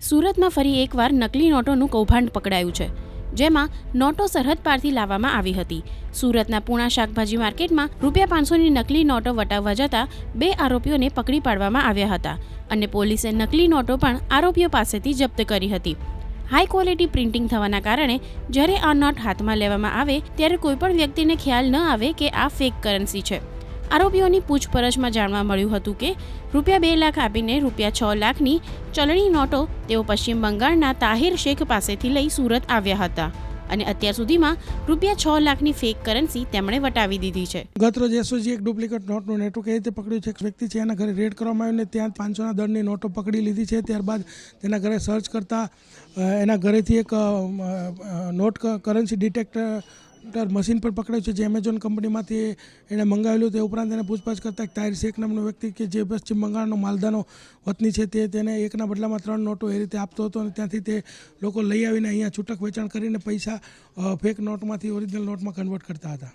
સુરતમાં ફરી એકવાર નકલી નોટોનું કૌભાંડ પકડાયું છે, જેમાં નોટો સરહદ પારથી લાવવામાં આવી હતી. સુરતના પૂણા શાકભાજી માર્કેટમાં ₹500ની નકલી નોટો વટાવવા જતા 2 આરોપીઓને પકડી પાડવામાં આવ્યા હતા અને પોલીસે નકલી નોટો પણ આરોપીઓ પાસેથી જપ્ત કરી હતી. હાઈ ક્વોલિટી પ્રિન્ટિંગ થવાના કારણે જ્યારે આ નોટ હાથમાં લેવામાં આવે ત્યારે કોઈપણ વ્યક્તિને ખ્યાલ ન આવે કે આ ફેક કરન્સી છે. આરોપીઓની પૂછપરછમાં જાણવા મળ્યું હતું કે ₹2 લાખ આપીને ₹6 લાખની ચલણી નોટો તેઓ પશ્ચિમ બંગાળના તાહિર શેખ પાસેથી લઈ સુરત આવ્યા હતા અને અત્યાર સુધીમાં ₹6 લાખની ફેક કરન્સી તેમણે વટાવી દીધી છે. ગતરોજ એસઓજી એક ડુપ્લિકેટ નોટનું નેટવર્ક એ રીતે પકડ્યું છે. એક વ્યક્તિ છે, એના ઘરે રેડ કરવામાં આવ્યું ને ત્યાં 500ના દરની નોટો પકડી લીધી છે. ત્યારબાદ તેના ઘરે સર્ચ કરતા એના ઘરેથી એક નોટ કરન્સી ડિટેક્ટર મશીન પર પકડાયું છે, જે એમેઝોન કંપનીમાંથી એણે મંગાવેલું. તે ઉપરાંત એને પૂછપરછ કરતા એક તાહિર શેખ નામનો વ્યક્તિ કે જે પશ્ચિમ બંગાળનો માલદાનો વતની છે, તેને એકના બદલામાં 3 નોટો એ રીતે આપતો હતો અને ત્યાંથી તે લોકો લઈ આવીને અહીંયા છૂટક વેચાણ કરીને પૈસા ફેક નોટમાંથી ઓરિજિનલ નોટમાં કન્વર્ટ કરતા હતા.